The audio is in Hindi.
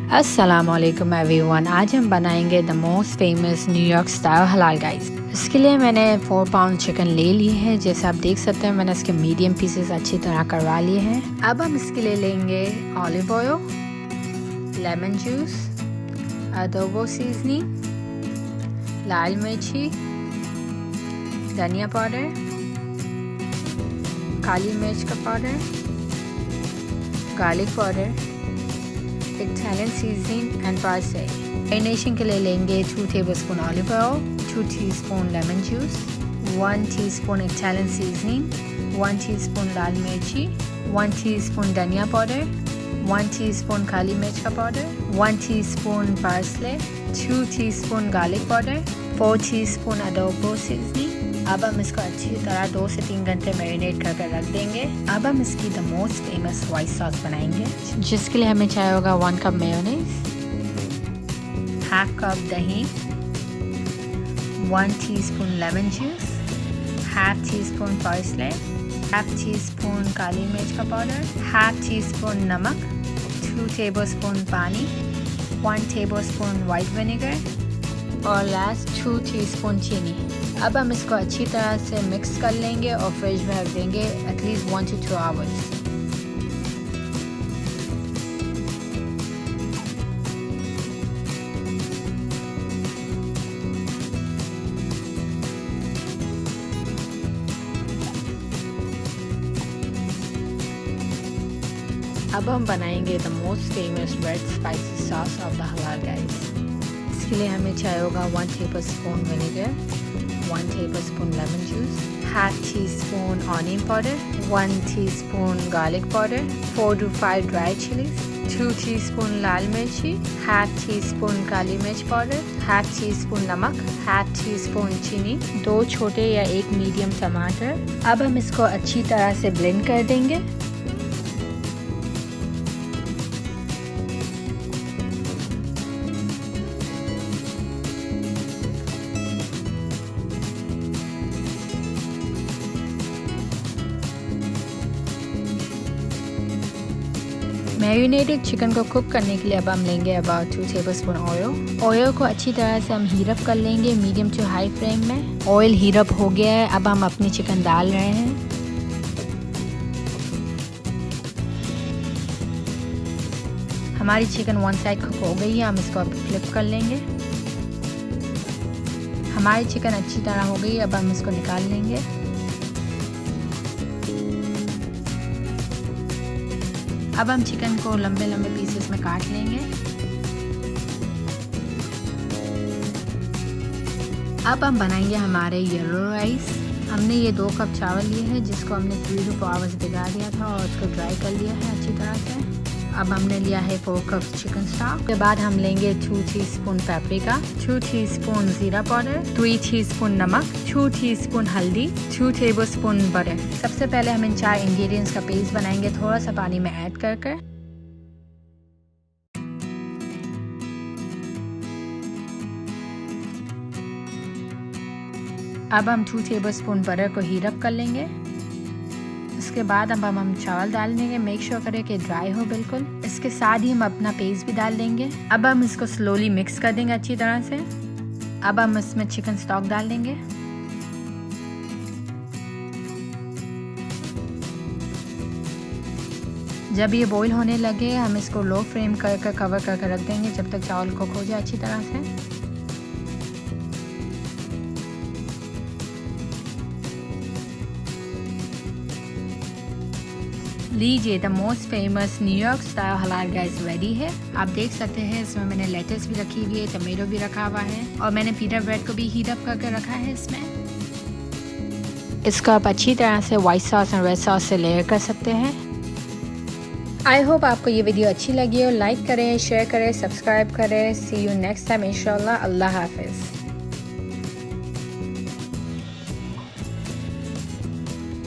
अस्सलामुअलैकुम एवरीवन। आज हम बनाएंगे the most famous New York style हलाल गाइस। इसके लिए मैंने 4 पाउंड चिकन ले ली है। जैसे आप देख सकते हैं मैंने इसके मीडियम पीसेस अच्छी तरह करवा लिए हैं। अब हम इसके लिए लेंगे olive oil, lemon juice, adobo seasoning, लाल मिर्ची, धनिया पाउडर, काली मिर्च का powder, garlic powder, Italian seasoning and parsley. Marination के लिए लेंगे 2 tablespoon olive oil, 2 teaspoon lemon juice, 1 teaspoon Italian seasoning, 1 teaspoon लाल मिर्ची, 1 teaspoon धनिया पाउडर, 1 teaspoon काली मिर्च का powder, 1 teaspoon parsley, 2 teaspoon garlic powder, 4 teaspoon adobo seasoning। अब हम इसको अच्छी तरह 2 से 3 घंटे मैरिनेट करके रख देंगे। अब हम इसकी the most famous white sauce बनाएंगे, जिसके लिए हमें चाहिए होगा 1 कप मेयोनीज, हाफ कप दही, 1 teaspoon lemon juice, half teaspoon parsley, half teaspoon काली मिर्च का पाउडर, हाफ टी स्पून नमक, 2 टेबलस्पून पानी, 1 टेबलस्पून वाइट विनेगर और लास्ट 2 टीस्पून चीनी। अब हम इसको अच्छी तरह से मिक्स कर लेंगे और फ्रिज में रख देंगे एटलीस्ट 1 to 2 आवर्स। अब हम बनाएंगे the most famous red spicy sauce of the हलाल गाइस। इसके लिए हमें चाहिए होगा 1 tablespoon vinegar, 1 tablespoon lemon juice, half teaspoon onion powder, 1 teaspoon garlic powder, 4 to 5 dry chilies, 2 teaspoon लाल मिर्ची, half teaspoon काली मिर्च पाउडर, half teaspoon नमक, half teaspoon चीनी, 2 छोटे या 1 मीडियम टमाटर। अब हम इसको अच्छी तरह से ब्लेंड कर देंगे। मैरिनेटेड चिकन को कुक करने के लिए अब हम लेंगे अबाउट 2 टेबलस्पून ऑयल। ऑयल को अच्छी तरह से हम हीट अप कर लेंगे मीडियम टू हाई फ्लेम में। ऑयल हीट अप हो गया है। अब हम अपनी चिकन डाल रहे हैं। हमारी चिकन 1 साइड कुक हो गई है। हम इसको अब फ्लिप कर लेंगे। हमारी चिकन अच्छी तरह हो गई है। अब हम इसको निकाल लेंगे। अब हम चिकन को लंबे लंबे पीसेस में काट लेंगे। अब हम बनाएंगे हमारे येलो राइस। हमने ये 2 कप चावल लिए हैं, जिसको हमने 3 to 4 आवर्स भिगा दिया था और उसको ड्राई कर लिया है अच्छी तरह से। अब हमने लिया है 4 कप चिकन स्टॉक। उसके बाद हम लेंगे 2 टीस्पून पेपरिका, 2 टीस्पून जीरा पाउडर, 3 टीस्पून नमक, 2 टीस्पून हल्दी, 2 टेबलस्पून बटर। सबसे पहले हम इन 4 इंग्रेडिएंट्स का पेस्ट बनाएंगे, थोड़ा सा पानी में ऐड कर। अब हम 2 टेबलस्पून बटर को हीट अप कर लेंगे। उसके बाद अब हम चावल डाल देंगे। मेक श्योर करें कि ड्राई हो बिल्कुल। इसके साथ ही हम अपना पेस्ट भी डाल देंगे। अब हम इसको स्लोली मिक्स कर देंगे अच्छी तरह से। अब हम इसमें चिकन स्टॉक डाल देंगे। जब ये बॉईल होने लगे हम इसको लो फ्लेम कर कवर करके रख देंगे जब तक चावल कुक हो जाए अच्छी तरह से। लीजिए the most famous New York style हलाल गाइस रेडी है। आप देख सकते हैं इसमें मैंने लेटस भी रखी हुई है, टमेटो भी रखा हुआ है और मैंने पीटा ब्रेड को भी हीट अप करके रखा है इसमें। इसको आप अच्छी तरह से वाइट सॉस और रेड सॉस से लेयर कर सकते हैं। आई होप आपको ये वीडियो अच्छी लगी हो। लाइक करें, शेयर करें, सब्सक्राइब करें। सी यू नेक्स्ट टाइम इंशाल्लाह। अल्लाह हाफिज़।